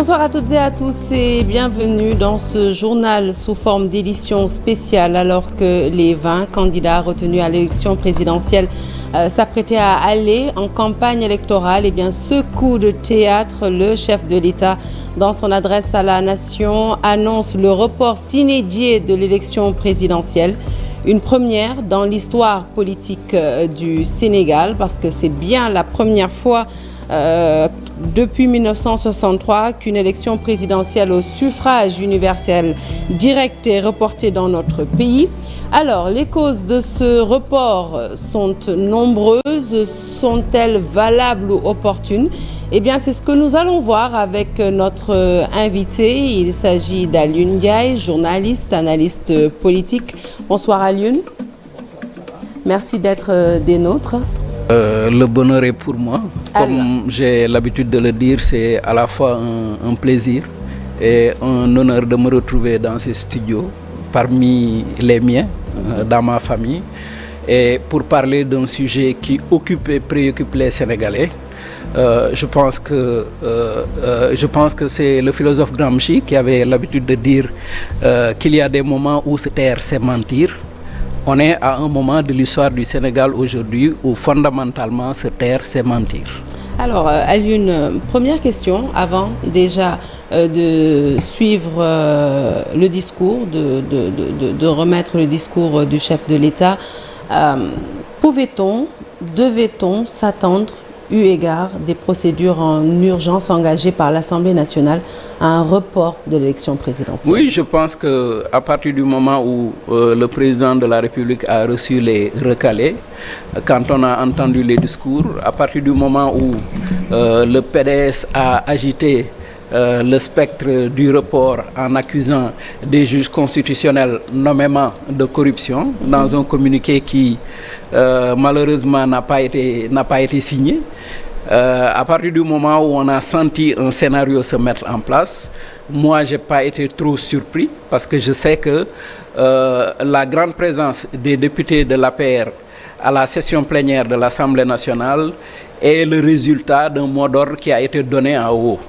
Bonsoir à toutes et à tous et bienvenue dans ce journal sous forme d'édition spéciale alors que les 20 candidats retenus à l'élection présidentielle s'apprêtaient à aller en campagne électorale. Et bien ce coup de théâtre, le chef de l'État, dans son adresse à la nation, annonce le report sine die de l'élection présidentielle. Une première dans l'histoire politique du Sénégal parce que c'est bien la première fois depuis 1963 qu'une élection présidentielle au suffrage universel direct est reportée dans notre pays. Alors, les causes de ce report sont nombreuses. Sont-elles valables ou opportunes? Eh bien, c'est ce que nous allons voir avec notre invité. Il s'agit d'Alioune Ndiaye, journaliste, analyste politique. Bonsoir Alioune. Merci d'être des nôtres. Le bonheur est pour moi. Comme j'ai l'habitude de le dire, c'est à la fois un plaisir et un honneur de me retrouver dans ce studio parmi les miens, dans ma famille, et pour parler d'un sujet qui occupe et préoccupe les Sénégalais. Je pense que c'est le philosophe Gramsci qui avait l'habitude de dire qu'il y a des moments où se taire, c'est mentir. On est à un moment de l'histoire du Sénégal aujourd'hui où fondamentalement se taire, c'est mentir. Alors, Alioune, première question avant déjà de suivre le discours, de remettre le discours du chef de l'État. Pouvait-on, devait-on s'attendre, eu égard des procédures en urgence engagées par l'Assemblée nationale, à un report de l'élection présidentielle? Oui, je pense qu'à partir du moment où le président de la République a reçu les recalés, quand on a entendu les discours, à partir du moment où le PDS a agité le spectre du report en accusant des juges constitutionnels nommément de corruption dans un communiqué qui malheureusement n'a pas été signé. À partir du moment où on a senti un scénario se mettre en place, moi je n'ai pas été trop surpris parce que je sais que la grande présence des députés de l'APR à la session plénière de l'Assemblée nationale est le résultat d'un mot d'ordre qui a été donné en haut.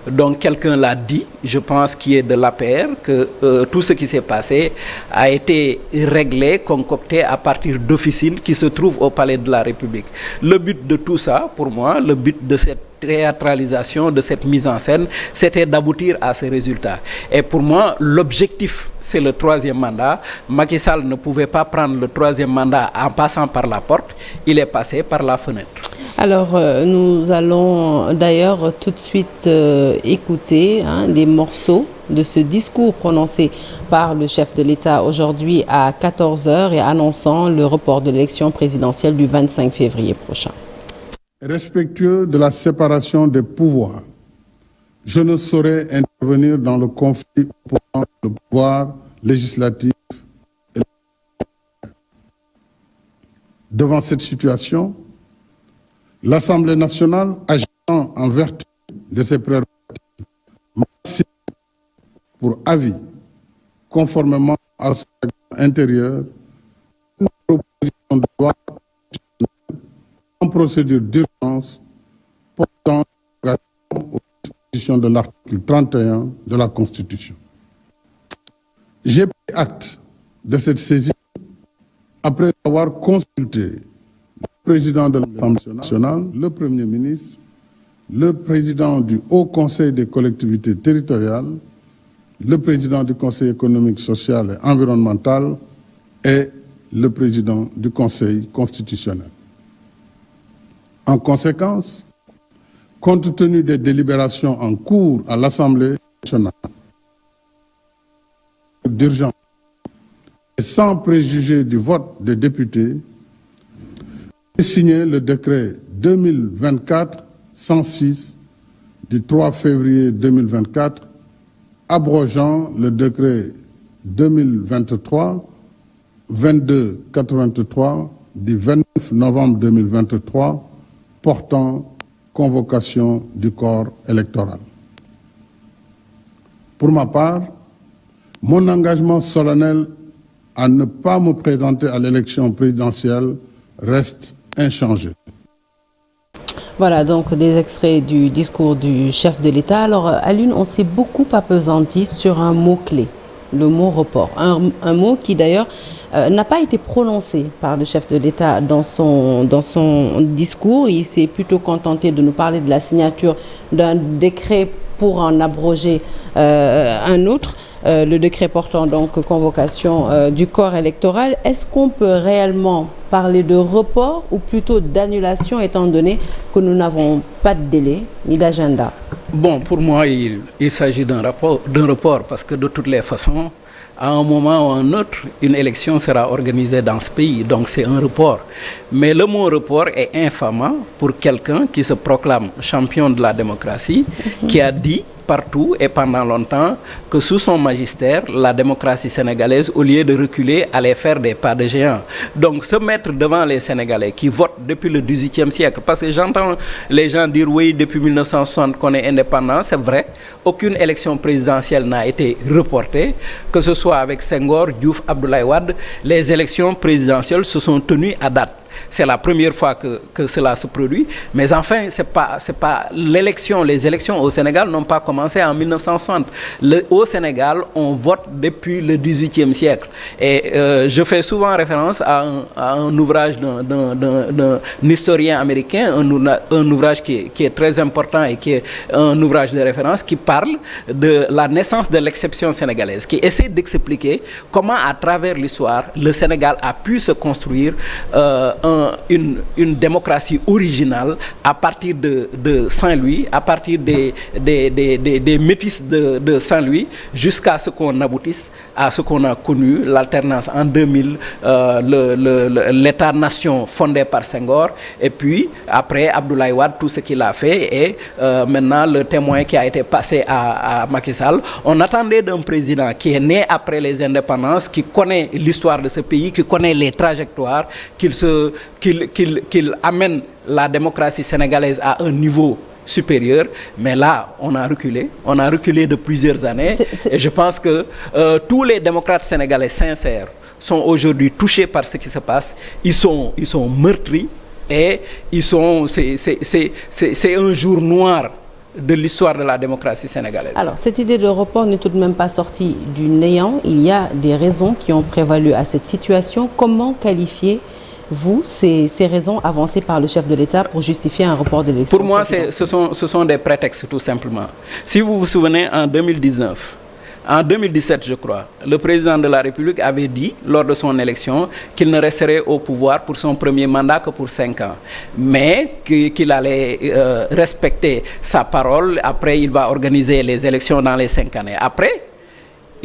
Donc quelqu'un l'a dit, je pense qu'il est de l'APR, que tout ce qui s'est passé a été réglé, concocté à partir d'officines qui se trouvent au Palais de la République. Le but de tout ça, pour moi, le but de cette théâtralisation, de cette mise en scène, c'était d'aboutir à ce résultat. Et pour moi, l'objectif, c'est le troisième mandat. Macky Sall ne pouvait pas prendre le troisième mandat en passant par la porte, il est passé par la fenêtre. Alors, nous allons d'ailleurs tout de suite écouter des morceaux de ce discours prononcé par le chef de l'État aujourd'hui à 14h et annonçant le report de l'élection présidentielle du 25 février prochain. Respectueux de la séparation des pouvoirs, je ne saurais intervenir dans le conflit opposant le pouvoir législatif et le... Devant cette situation, l'Assemblée nationale, agissant en vertu de ses prérogatives, pour avis, conformément à son règlement intérieur, une proposition de loi en procédure d'urgence portant aux dispositions de l'article 31 de la Constitution. J'ai pris acte de cette saisie après avoir consulté le président de l'Assemblée nationale, le Premier ministre, le président du Haut Conseil des collectivités territoriales, le président du Conseil économique, social et environnemental et le président du Conseil constitutionnel. En conséquence, compte tenu des délibérations en cours à l'Assemblée nationale d'urgence et sans préjuger du vote des députés, j'ai signé le décret 2024-106 du 3 février 2024 abrogeant le décret 2023-2283 du 29 novembre 2023 portant convocation du corps électoral. Pour ma part, mon engagement solennel à ne pas me présenter à l'élection présidentielle reste inchangé. Voilà donc des extraits du discours du chef de l'État. Alors Alioune, on s'est beaucoup appesanti sur un mot-clé, le mot report. Un mot qui d'ailleurs n'a pas été prononcé par le chef de l'État dans son discours. Il s'est plutôt contenté de nous parler de la signature d'un décret pour en abroger un autre. Le décret portant donc convocation du corps électoral. Est-ce qu'on peut réellement parler de report ou plutôt d'annulation étant donné que nous n'avons pas de délai ni d'agenda? Bon, pour moi, il s'agit d'un report parce que de toutes les façons, à un moment ou à un autre, une élection sera organisée dans ce pays. Donc c'est un report. Mais le mot report est infamant pour quelqu'un qui se proclame champion de la démocratie, qui a dit partout et pendant longtemps que sous son magistère, la démocratie sénégalaise, au lieu de reculer, allait faire des pas de géant. Donc se mettre devant les Sénégalais qui votent depuis le XVIIIe siècle, parce que j'entends les gens dire oui, depuis 1960 qu'on est indépendant, c'est vrai, aucune élection présidentielle n'a été reportée, que ce soit avec Senghor, Diouf, Abdoulaye Wade, les élections présidentielles se sont tenues à date. C'est la première fois que cela se produit. Mais enfin, c'est pas l'élection. Les élections au Sénégal n'ont pas commencé en 1960. Au Sénégal, on vote depuis le XVIIIe siècle. Et je fais souvent référence à un ouvrage d'un historien américain, un ouvrage qui est très important et qui est un ouvrage de référence qui parle de la naissance de l'exception sénégalaise, qui essaie d'expliquer comment, à travers l'histoire, le Sénégal a pu se construire une démocratie originale à partir de Saint-Louis, à partir des métis de Saint-Louis, jusqu'à ce qu'on aboutisse à ce qu'on a connu, l'alternance en 2000, l'État-nation fondé par Senghor, et puis après Abdoulaye Wade, tout ce qu'il a fait, et maintenant le témoin qui a été passé à Macky Sall. On attendait d'un président qui est né après les indépendances, qui connaît l'histoire de ce pays, qui connaît les trajectoires, qu'il amène la démocratie sénégalaise à un niveau supérieur. Mais là, on a reculé de plusieurs années. Et je pense que tous les démocrates sénégalais sincères sont aujourd'hui touchés par ce qui se passe. Ils sont meurtris et c'est un jour noir de l'histoire de la démocratie sénégalaise. Alors, cette idée de report n'est tout de même pas sortie du néant. Il y a des raisons qui ont prévalu à cette situation. Comment qualifiez-vous ces raisons avancées par le chef de l'État pour justifier un report de l'élection? Pour moi, ce sont des prétextes, tout simplement. Si vous vous souvenez, en 2017, je crois, le président de la République avait dit, lors de son élection, qu'il ne resterait au pouvoir pour son premier mandat que pour 5 ans. Mais qu'il allait respecter sa parole. Après, il va organiser les élections dans les 5 années. Après,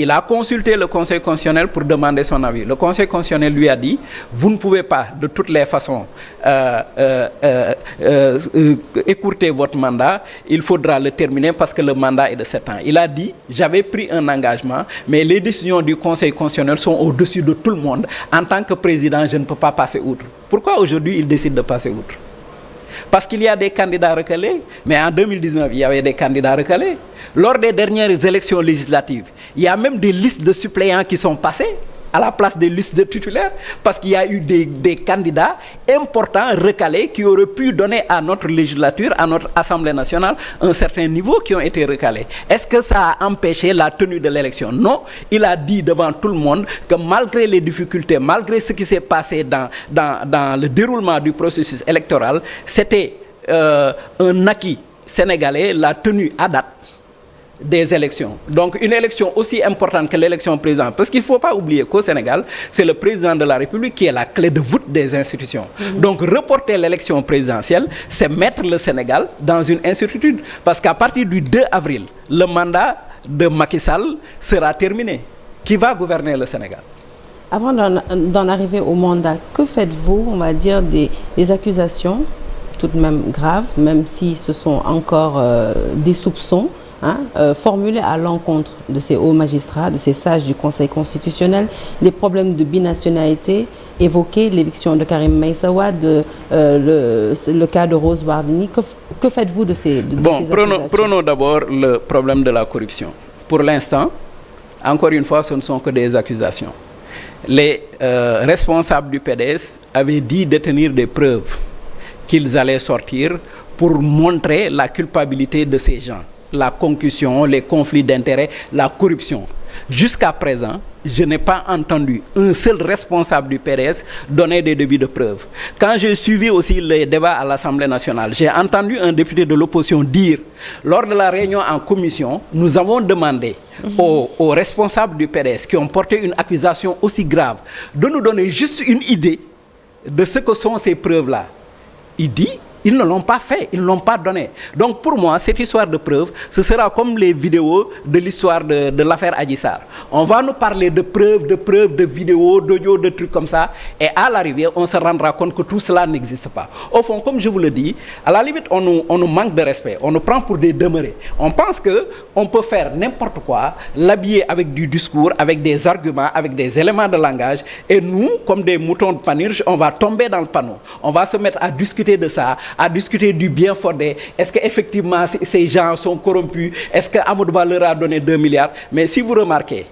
il a consulté le Conseil constitutionnel pour demander son avis. Le Conseil constitutionnel lui a dit, vous ne pouvez pas, de toutes les façons, écourter votre mandat. Il faudra le terminer parce que le mandat est de 7 ans. Il a dit, j'avais pris un engagement, mais les décisions du Conseil constitutionnel sont au-dessus de tout le monde. En tant que président, je ne peux pas passer outre. Pourquoi aujourd'hui il décide de passer outre? Parce qu'il y a des candidats recalés, mais en 2019, il y avait des candidats recalés. Lors des dernières élections législatives, il y a même des listes de suppléants qui sont passées à la place des listes de titulaires, parce qu'il y a eu des candidats importants, recalés, qui auraient pu donner à notre législature, à notre Assemblée nationale, un certain niveau, qui ont été recalés. Est-ce que ça a empêché la tenue de l'élection? Non. Il a dit devant tout le monde que malgré les difficultés, malgré ce qui s'est passé dans le déroulement du processus électoral, c'était un acquis sénégalais, la tenue à date des élections. Donc une élection aussi importante que l'élection présidentielle, parce qu'il ne faut pas oublier qu'au Sénégal, c'est le président de la République qui est la clé de voûte des institutions. Donc reporter l'élection présidentielle, c'est mettre le Sénégal dans une incertitude. Parce qu'à partir du 2 avril, le mandat de Macky Sall sera terminé. Qui va gouverner le Sénégal? Avant d'en arriver au mandat, que faites-vous, on va dire, des accusations tout de même graves, même si ce sont encore des soupçons, formulés à l'encontre de ces hauts magistrats, de ces sages du Conseil constitutionnel, des problèmes de binationalité évoqués, l'éviction de Karim Meïssa Wade, le cas de Rose Wardini. Que faites-vous de ces accusations? Prenons d'abord le problème de la corruption. Pour l'instant, encore une fois, ce ne sont que des accusations. Les responsables du PDS avaient dit détenir des preuves qu'ils allaient sortir pour montrer la culpabilité de ces gens, la concussion, les conflits d'intérêts, la corruption. Jusqu'à présent, je n'ai pas entendu un seul responsable du PDS donner des débuts de preuves. Quand j'ai suivi aussi les débats à l'Assemblée nationale, j'ai entendu un député de l'opposition dire, lors de la réunion en commission, nous avons demandé aux responsables du PDS qui ont porté une accusation aussi grave de nous donner juste une idée de ce que sont ces preuves-là. Il dit, ils ne l'ont pas fait, ils ne l'ont pas donné. Donc pour moi, cette histoire de preuves, ce sera comme les vidéos de l'histoire de l'affaire Adji Sarr. On va nous parler de preuves, de vidéos, d'audio, de trucs comme ça. Et à l'arrivée, on se rendra compte que tout cela n'existe pas. Au fond, comme je vous le dis, à la limite, on nous manque de respect. On nous prend pour des demeurés. On pense qu'on peut faire n'importe quoi, l'habiller avec du discours, avec des arguments, avec des éléments de langage. Et nous, comme des moutons de Panurge, on va tomber dans le panneau. On va se mettre à discuter de ça, à discuter du bien fondé. Est-ce qu'effectivement ces gens sont corrompus? Est-ce que Amadou Ba leur a donné 2 milliards? Mais si vous remarquez,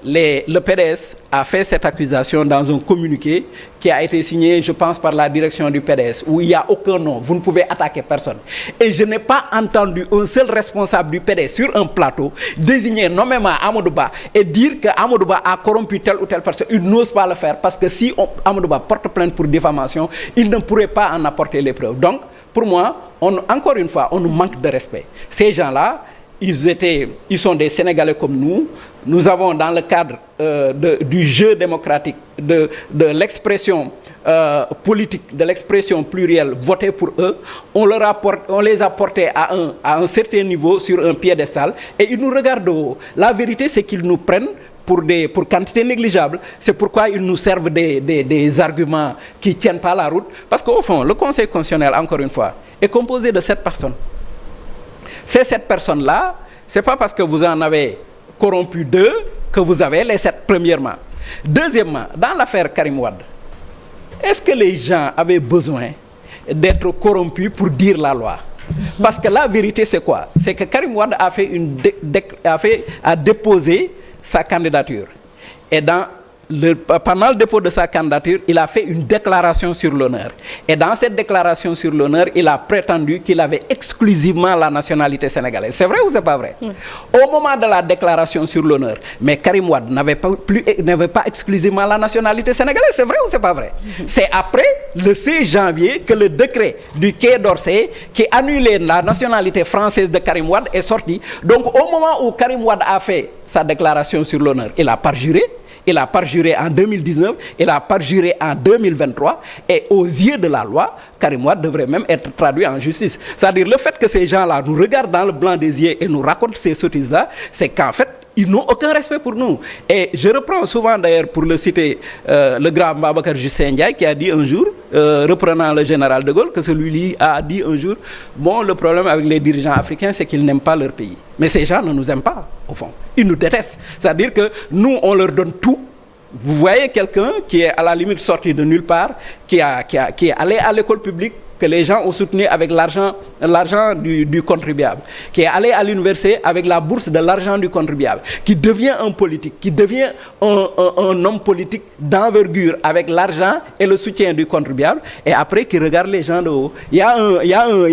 le PDS a fait cette accusation dans un communiqué qui a été signé, je pense, par la direction du PDS, où il n'y a aucun nom. Vous ne pouvez attaquer personne. Et je n'ai pas entendu un seul responsable du PDS sur un plateau désigner nommément Amadou Ba et dire que Amadou Ba a corrompu telle ou telle personne. Il n'ose pas le faire parce que si Amadou Ba porte plainte pour diffamation, il ne pourrait pas en apporter les preuves. Donc, pour moi, encore une fois, on nous manque de respect. Ces gens-là, ils sont des Sénégalais comme nous. Nous avons, dans le cadre du jeu démocratique, de l'expression politique, de l'expression plurielle, voté pour eux. On les a portés à un certain niveau sur un piédestal et ils nous regardent de haut. La vérité, c'est qu'ils nous prennent pour quantité négligeable. C'est pourquoi ils nous servent des arguments qui ne tiennent pas la route. Parce qu'au fond, le Conseil constitutionnel, encore une fois, est composé de 7 personnes. Ces 7 personnes-là, ce n'est pas parce que vous en avez corrompu 2 que vous avez les 7, premièrement. Deuxièmement, dans l'affaire Karim Wade, est-ce que les gens avaient besoin d'être corrompus pour dire la loi? Parce que la vérité, c'est quoi? C'est que Karim Wade a déposé sa candidature. Et pendant le dépôt de sa candidature, il a fait une déclaration sur l'honneur. Et dans cette déclaration sur l'honneur, il a prétendu qu'il avait exclusivement la nationalité sénégalaise. C'est vrai ou c'est pas vrai? Au moment de la déclaration sur l'honneur, mais Karim Wade n'avait pas exclusivement la nationalité sénégalaise. C'est vrai ou c'est pas vrai? C'est après le 16 janvier que le décret du Quai d'Orsay qui annulait la nationalité française de Karim Wade est sorti. Donc au moment où Karim Wade a fait sa déclaration sur l'honneur, il a parjuré. Il a parjuré en 2019, il a parjuré en 2023 et aux yeux de la loi, Karim Wade devrait même être traduit en justice. C'est-à-dire le fait que ces gens-là nous regardent dans le blanc des yeux et nous racontent ces sottises-là, c'est qu'en fait, ils n'ont aucun respect pour nous. Et je reprends souvent d'ailleurs pour le citer le grand Babacar Justin Ndiaye qui a dit un jour, reprenant le général de Gaulle, que celui-là a dit un jour, bon, le problème avec les dirigeants africains, c'est qu'ils n'aiment pas leur pays. Mais ces gens ne nous aiment pas, au fond. Ils nous détestent. C'est-à-dire que nous, on leur donne tout. Vous voyez quelqu'un qui est à la limite sorti de nulle part, qui est allé à l'école publique, que les gens ont soutenu avec l'argent du contribuable, qui est allé à l'université avec la bourse de l'argent du contribuable, qui devient un politique, qui devient un homme politique d'envergure avec l'argent et le soutien du contribuable, et après qui regarde les gens de haut. Il y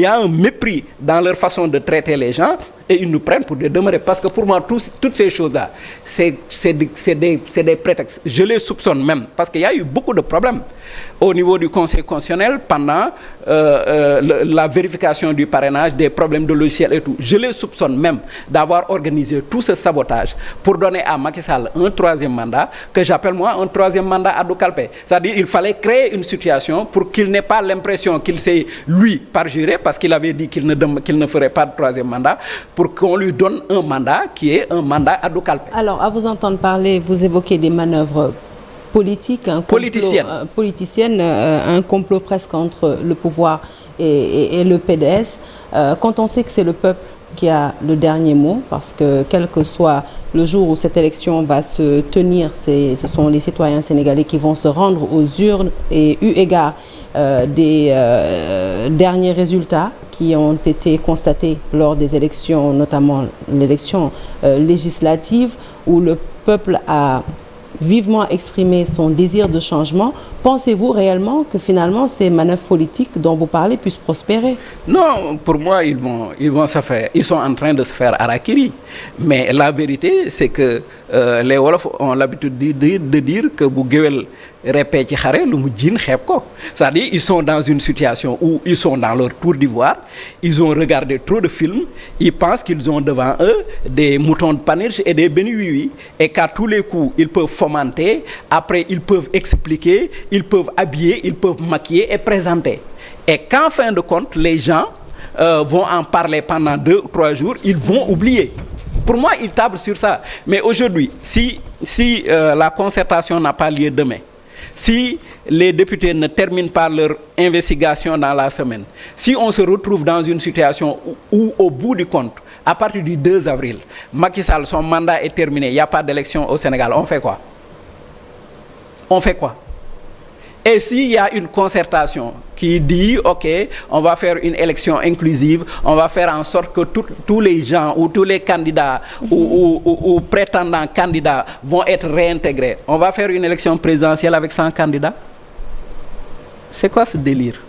a un mépris dans leur façon de traiter les gens, et ils nous prennent pour des demeurés. Parce que pour moi, toutes ces choses-là, c'est des prétextes. Je les soupçonne même, parce qu'il y a eu beaucoup de problèmes au niveau du Conseil constitutionnel pendant la vérification du parrainage, des problèmes de logiciel et tout. Je les soupçonne même d'avoir organisé tout ce sabotage pour donner à Macky Sall un 3e mandat, que j'appelle moi un 3e mandat à Doukalpé. C'est-à-dire qu'il fallait créer une situation pour qu'il n'ait pas l'impression qu'il s'est, lui, parjuré, parce qu'il avait dit qu'il ne ferait pas de 3e mandat, pour qu'on lui donne un mandat qui est un mandat à Doukalpé. Alors, à vous entendre parler, vous évoquez des manœuvres politiques, politiciennes, un complot presque entre le pouvoir et le PDS. Quand on sait que c'est le peuple qui a le dernier mot, parce que quel que soit le jour où cette élection va se tenir, ce sont les citoyens sénégalais qui vont se rendre aux urnes, et eu égard des derniers résultats qui ont été constatés lors des élections, notamment l'élection législative, où le peuple a vivement exprimé son désir de changement. Pensez-vous réellement que finalement ces manœuvres politiques dont vous parlez puissent prospérer? Non, pour moi, ils sont en train de se faire harakiri. Mais la vérité, c'est que les Wolofs ont l'habitude de dire que bu géwél répé ci xare lu mu jiin xeeb ko. C'est-à-dire ils sont dans une situation où ils sont dans leur tour d'ivoire, ils ont regardé trop de films, ils pensent qu'ils ont devant eux des moutons de Panurge et des béni oui et qu'à tous les coups, ils peuvent fomenter, après ils peuvent expliquer, ils peuvent habiller, ils peuvent maquiller et présenter. Et qu'en fin de compte, les gens vont en parler pendant 2 ou 3 jours, ils vont oublier. Pour moi, ils tablent sur ça. Mais aujourd'hui, si la concertation n'a pas lieu demain, si les députés ne terminent pas leur investigation dans la semaine, si on se retrouve dans une situation où au bout du compte, à partir du 2 avril, Macky Sall, son mandat est terminé, il n'y a pas d'élection au Sénégal, on fait quoi? On fait quoi? Et s'il y a une concertation qui dit, OK, on va faire une élection inclusive, on va faire en sorte que tous les gens ou tous les candidats ou prétendants candidats vont être réintégrés, on va faire une élection présidentielle avec 100 candidats. C'est quoi ce délire?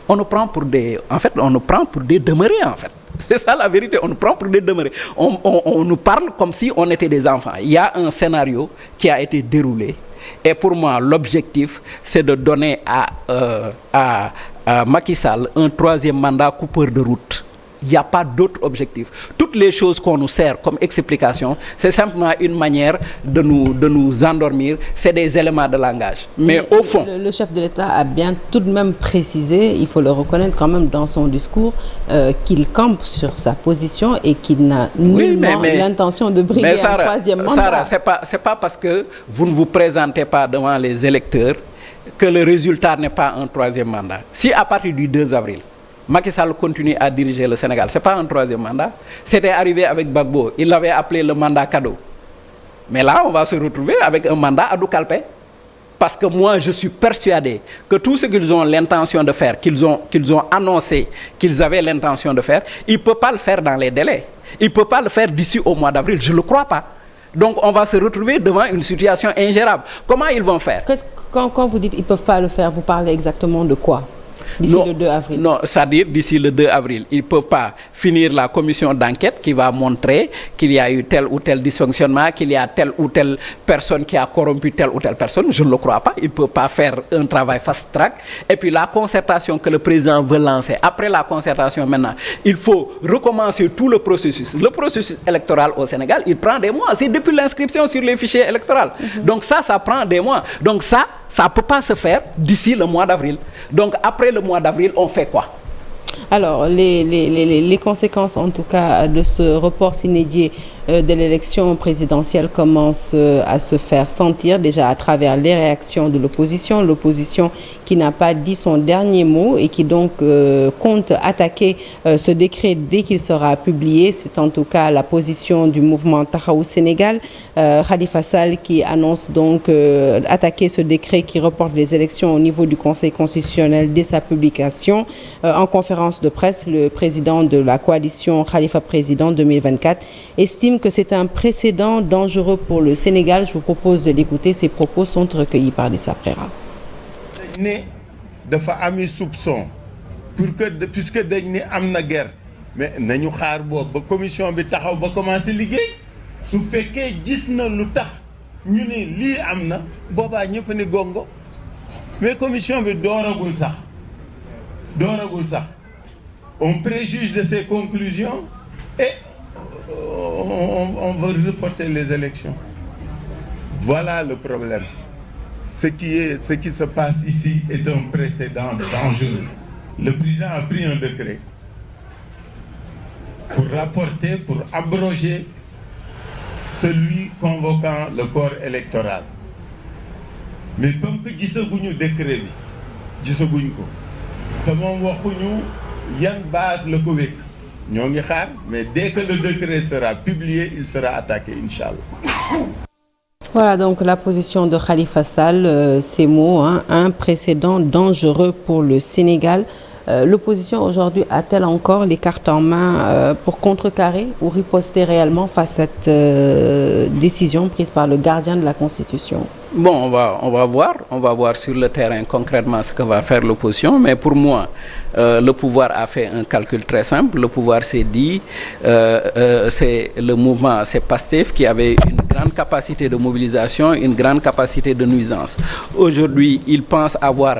On nous prend pour des... En fait, on nous prend pour des demeurés, en fait. C'est ça la vérité, on nous prend pour des demeurés. On nous parle comme si on était des enfants. Il y a un scénario qui a été déroulé. Et pour moi, l'objectif, c'est de donner à Macky Sall un 3e mandat coupeur de route. Il n'y a pas d'autre objectif. Toutes les choses qu'on nous sert comme explication, c'est simplement une manière de nous endormir. C'est des éléments de langage. Mais au fond... Le chef de l'État a bien tout de même précisé, il faut le reconnaître quand même dans son discours, qu'il campe sur sa position et qu'il n'a nullement l'intention de briguer un 3e mandat. Sarah, c'est pas parce que vous ne vous présentez pas devant les électeurs que le résultat n'est pas un 3e mandat. Si à partir du 2 avril, Macky Sall continue à diriger le Sénégal, ce n'est pas un 3e mandat. C'était arrivé avec Gbagbo, il l'avait appelé le mandat cadeau. Mais là, on va se retrouver avec un mandat à Doukalpé. Parce que moi, je suis persuadé que tout ce qu'ils ont l'intention de faire, qu'ils ont annoncé qu'ils avaient l'intention de faire, ils ne peuvent pas le faire dans les délais. Ils ne peuvent pas le faire d'ici au mois d'avril, je ne le crois pas. Donc on va se retrouver devant une situation ingérable. Comment ils vont faire? Quand vous dites qu'ils ne peuvent pas le faire, vous parlez exactement de quoi? D'ici le 2 avril. Non, c'est-à-dire d'ici le 2 avril. Ils ne peuvent pas finir la commission d'enquête qui va montrer qu'il y a eu tel ou tel dysfonctionnement, qu'il y a telle ou telle personne qui a corrompu telle ou telle personne. Je ne le crois pas. Ils ne peuvent pas faire un travail fast-track. Et puis la concertation que le président veut lancer, après la concertation maintenant, il faut recommencer tout le processus. Le processus électoral au Sénégal, il prend des mois. C'est depuis l'inscription sur les fichiers électoraux. Donc ça prend des mois. Donc ça ne peut pas se faire d'ici le mois d'avril. Donc après le mois d'avril, on fait quoi? Alors, les conséquences, en tout cas, de ce report s'inédié de l'élection présidentielle commencent à se faire sentir déjà à travers les réactions de l'opposition. L'opposition qui n'a pas dit son dernier mot et qui donc compte attaquer ce décret dès qu'il sera publié. C'est en tout cas la position du mouvement Taxawu Sénégal. Khalifa Sall qui annonce donc attaquer ce décret qui reporte les élections au niveau du Conseil constitutionnel dès sa publication. En conférence de presse, le président de la coalition Khalifa Président 2024 estime que c'est un précédent dangereux pour le Sénégal. Je vous propose de l'écouter. Ces propos sont recueillis par Dissa Préra. dafa ami soupçon pour que puisque dañ ne am na guerre mais nañu xaar boobu ba commission bi taxaw ba commencé liggéey su fekkee gis na lu tax ñu ne lii am na boobaa ñëpp ni gongo mais commission bi dooragul sax on préjuge de ses conclusions et on veut reporter les élections. Voilà le problème. Ce qui se passe ici est un précédent dangereux. Le président a pris un décret pour rapporter, pour abroger celui convoquant le corps électoral. Mais comme que gisaguñu décret bi gisaguñ ko te moom waxuñu yan base la ko wékk ñoo ngi xaar mais dès que le décret sera publié il sera attaqué inchallah. Voilà donc la position de Khalifa Sall, ces mots, un précédent dangereux pour le Sénégal. L'opposition aujourd'hui a-t-elle encore les cartes en main pour contrecarrer ou riposter réellement face à cette décision prise par le gardien de la Constitution? Bon, on va voir sur le terrain concrètement ce que va faire l'opposition, mais pour moi, le pouvoir a fait un calcul très simple. Le pouvoir s'est dit, c'est le mouvement, c'est PASTEF qui avait une grande capacité de mobilisation, une grande capacité de nuisance. Aujourd'hui, ils pensent avoir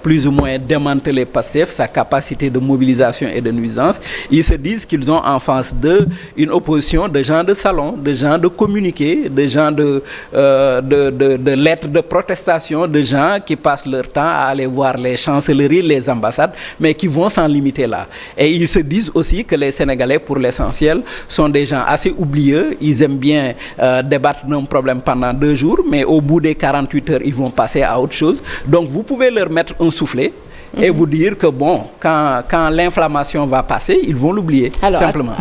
plus ou moins démantelé PASTEF, sa capacité de mobilisation et de nuisance. Ils se disent qu'ils ont en face d'eux une opposition de gens de salon, de gens de communiqué, de gens de lettres de protestation, de gens qui passent leur temps à aller voir les chancelleries, les ambassades, mais qui vont s'en limiter là. Et ils se disent aussi que les Sénégalais, pour l'essentiel, sont des gens assez oublieux. Ils aiment bien débattre d'un problème pendant 2 jours, mais au bout des 48 heures, ils vont passer à autre chose. Donc vous pouvez leur mettre un soufflet et vous dire que bon, quand l'inflammation va passer, ils vont l'oublier, simplement.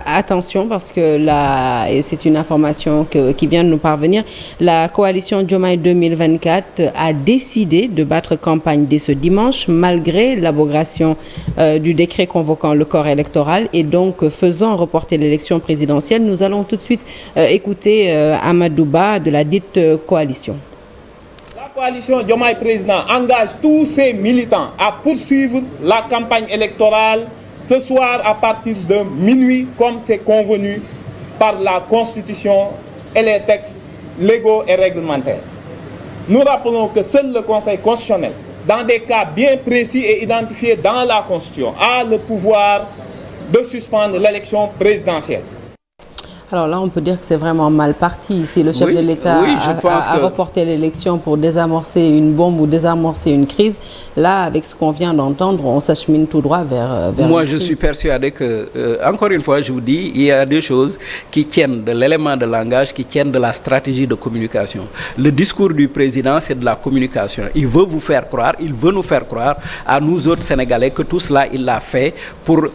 Attention, parce que là, et c'est une information qui vient de nous parvenir, la coalition Diomaye 2024 a décidé de battre campagne dès ce dimanche, malgré l'abrogation du décret convoquant le corps électoral et donc faisant reporter l'élection présidentielle. Nous allons tout de suite écouter Amadou Ba de la dite coalition. La coalition Diomaye Président engage tous ses militants à poursuivre la campagne électorale ce soir à partir de minuit, comme c'est convenu par la Constitution et les textes légaux et réglementaires. Nous rappelons que seul le Conseil constitutionnel, dans des cas bien précis et identifiés dans la Constitution, a le pouvoir de suspendre l'élection présidentielle. Alors là, on peut dire que c'est vraiment mal parti. Si le chef de l'État a reporté l'élection pour désamorcer une bombe ou désamorcer une crise, là, avec ce qu'on vient d'entendre, on s'achemine tout droit vers Moi, je suis persuadé que, encore une fois, je vous dis, il y a des choses qui tiennent de l'élément de langage, qui tiennent de la stratégie de communication. Le discours du président, c'est de la communication. Il veut vous faire croire, il veut nous faire croire, à nous autres Sénégalais, que tout cela, il l'a fait pour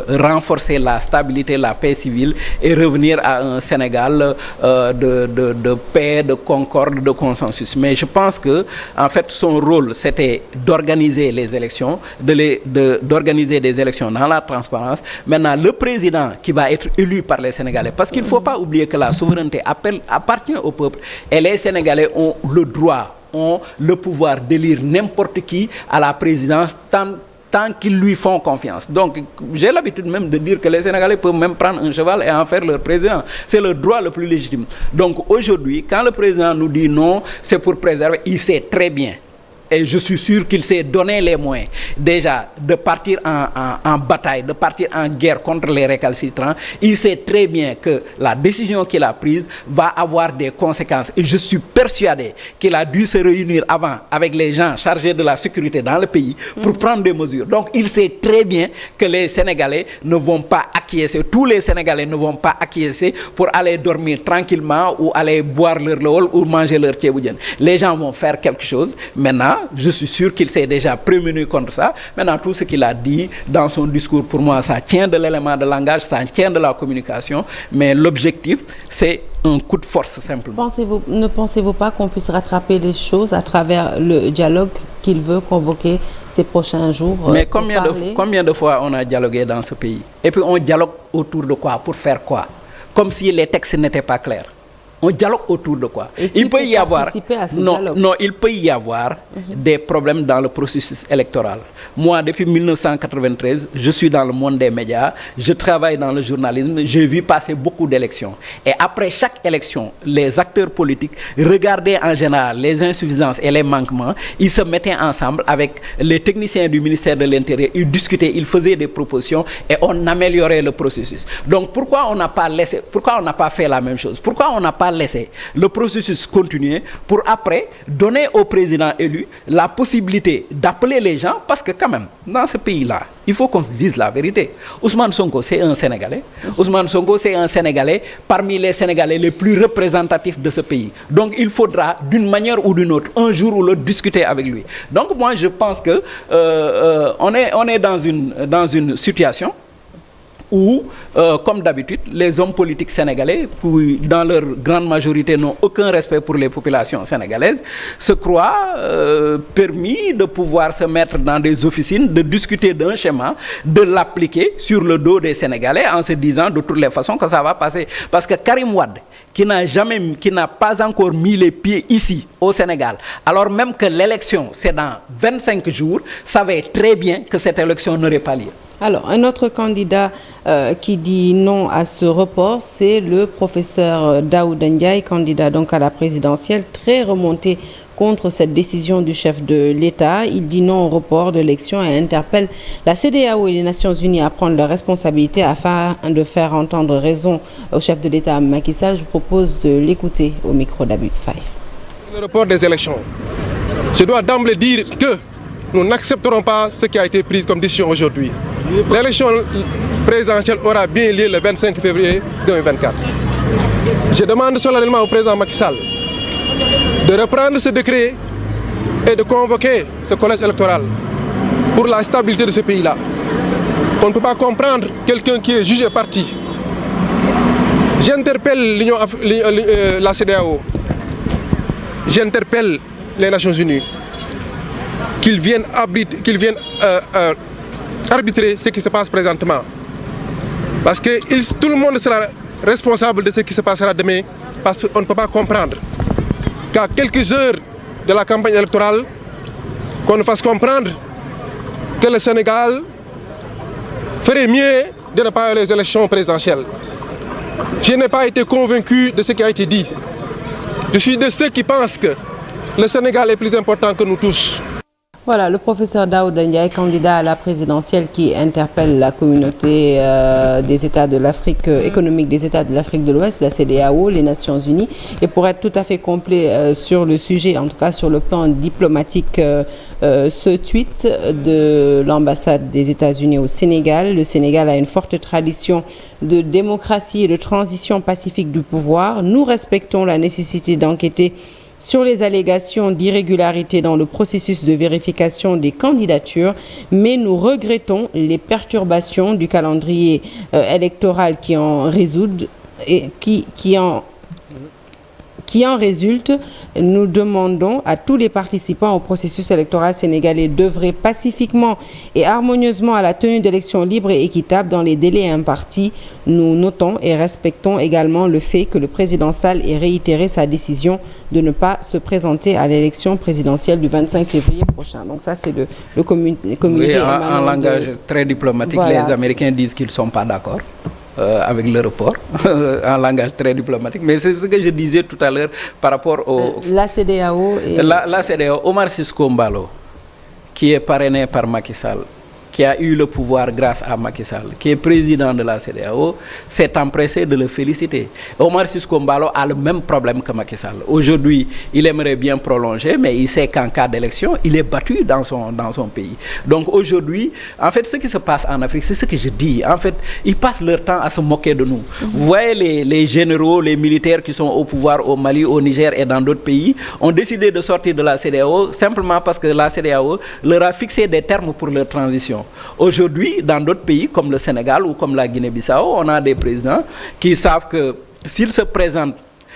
renforcer la stabilité, la paix civile, et revenir à un Sénégal de paix, de concorde, de consensus. Mais je pense que, en fait, son rôle, c'était d'organiser les élections, d'organiser des élections dans la transparence. Maintenant, le président qui va être élu par les Sénégalais, parce qu'il ne faut pas oublier que la souveraineté appartient au peuple, et les Sénégalais ont le droit, ont le pouvoir d'élire n'importe qui à la présidence, tant qu'ils lui font confiance. Donc, j'ai l'habitude même de dire que les Sénégalais peuvent même prendre un cheval et en faire leur président. C'est le droit le plus légitime. Donc, aujourd'hui, quand le président nous dit non, c'est pour préserver, il sait très bien. Et je suis sûr qu'il s'est donné les moyens déjà de partir en bataille, de partir en guerre contre les récalcitrants. Il sait très bien que la décision qu'il a prise va avoir des conséquences. Et je suis persuadé qu'il a dû se réunir avant avec les gens chargés de la sécurité dans le pays pour prendre des mesures. Donc il sait très bien que les Sénégalais ne vont pas acquiescer. Tous les Sénégalais ne vont pas acquiescer pour aller dormir tranquillement ou aller boire leur lol ou manger leur thieboudian. Les gens vont faire quelque chose. Maintenant, je suis sûr qu'il s'est déjà prévenu contre ça. Maintenant, tout ce qu'il a dit dans son discours, pour moi, ça tient de l'élément de langage, ça tient de la communication, mais l'objectif, c'est un coup de force simplement. Ne pensez-vous pas qu'on puisse rattraper les choses à travers le dialogue qu'il veut convoquer ces prochains jours? Mais combien de fois on a dialogué dans ce pays? Et puis on dialogue autour de quoi? Pour faire quoi? Comme si les textes n'étaient pas clairs. On dialogue autour de quoi? Il peut y avoir il peut y avoir des problèmes dans le processus électoral. Moi, depuis 1993, je suis dans le monde des médias, je travaille dans le journalisme, j'ai vu passer beaucoup d'élections. Et après chaque élection, les acteurs politiques regardaient en général les insuffisances et les manquements, ils se mettaient ensemble avec les techniciens du ministère de l'Intérieur, ils discutaient, ils faisaient des propositions et on améliorait le processus. Donc pourquoi on n'a pas fait la même chose? Pourquoi on n'a pas laisser le processus continuer pour après donner au président élu la possibilité d'appeler les gens, parce que quand même, dans ce pays-là, il faut qu'on se dise la vérité. Ousmane Sonko, c'est un Sénégalais. Ousmane Sonko, c'est un Sénégalais parmi les Sénégalais les plus représentatifs de ce pays. Donc, il faudra, d'une manière ou d'une autre, un jour ou l'autre, discuter avec lui. Donc, moi, je pense que on est dans une situation où, comme d'habitude, les hommes politiques sénégalais, qui dans leur grande majorité n'ont aucun respect pour les populations sénégalaises, se croient permis de pouvoir se mettre dans des officines, de discuter d'un schéma, de l'appliquer sur le dos des Sénégalais en se disant de toutes les façons que ça va passer. Parce que Karim Wade, qui n'a pas encore mis les pieds ici, au Sénégal, alors même que l'élection, c'est dans 25 jours, savait très bien que cette élection n'aurait pas lieu. Alors, un autre candidat qui dit non à ce report, c'est le professeur Daouda Ndiaye, candidat donc à la présidentielle, très remonté contre cette décision du chef de l'État. Il dit non au report de l'élection et interpelle la CEDEAO et les Nations Unies à prendre leurs responsabilités afin de faire entendre raison au chef de l'État Macky Sall. Je vous propose de l'écouter au micro d'Abib Faye. Le report des élections. Je dois d'emblée dire que nous n'accepterons pas ce qui a été pris comme décision aujourd'hui. L'élection présidentielle aura bien lieu le 25 février 2024. Je demande solennellement au président Macky Sall de reprendre ce décret et de convoquer ce collège électoral pour la stabilité de ce pays-là. On ne peut pas comprendre quelqu'un qui est jugé parti. J'interpelle la CEDEAO, j'interpelle les Nations Unies, qu'ils viennent arbitrer ce qui se passe présentement. Parce que tout le monde sera responsable de ce qui se passera demain, parce qu'on ne peut pas comprendre qu'à quelques heures de la campagne électorale, qu'on nous fasse comprendre que le Sénégal ferait mieux de ne pas aller aux élections présidentielles. Je n'ai pas été convaincu de ce qui a été dit. Je suis de ceux qui pensent que le Sénégal est plus important que nous tous. Voilà, le professeur Daouda Ndiaye, candidat à la présidentielle, qui interpelle la communauté des États de l'Afrique économique des États de l'Afrique de l'Ouest, la CEDEAO, les Nations Unies. Et pour être tout à fait complet sur le sujet, en tout cas sur le plan diplomatique, ce tweet de l'ambassade des États-Unis au Sénégal. Le Sénégal a une forte tradition de démocratie et de transition pacifique du pouvoir. Nous respectons la nécessité d'enquêter sur les allégations d'irrégularité dans le processus de vérification des candidatures, mais nous regrettons les perturbations du calendrier électoral qui en résultent et qui en résulte. Nous demandons à tous les participants au processus électoral sénégalais d'œuvrer pacifiquement et harmonieusement à la tenue d'élections libres et équitables dans les délais impartis. Nous notons et respectons également le fait que le président Sall ait réitéré sa décision de ne pas se présenter à l'élection présidentielle du 25 février prochain. Donc ça, c'est le communiqué. Oui, en langage très diplomatique, voilà. Les Américains disent qu'ils ne sont pas d'accord avec le report, en langage très diplomatique. Mais c'est ce que je disais tout à l'heure par rapport au... La CEDEAO et... La CEDEAO, Omar Sissoco Embalo, qui est parrainé par Macky Sall, qui a eu le pouvoir grâce à Macky Sall, qui est président de la CEDEAO, s'est empressé de le féliciter. Omar Sissoco Embalo a le même problème que Macky Sall. Aujourd'hui, il aimerait bien prolonger, mais il sait qu'en cas d'élection, il est battu dans son pays. Donc aujourd'hui, en fait, ce qui se passe en Afrique, c'est ce que je dis. En fait, ils passent leur temps à se moquer de nous. Vous voyez les généraux, les militaires qui sont au pouvoir au Mali, au Niger et dans d'autres pays, ont décidé de sortir de la CEDEAO simplement parce que la CEDEAO leur a fixé des termes pour leur transition. Aujourd'hui, dans d'autres pays comme le Sénégal ou comme la Guinée-Bissau, on a des présidents qui savent que s'ils se présentent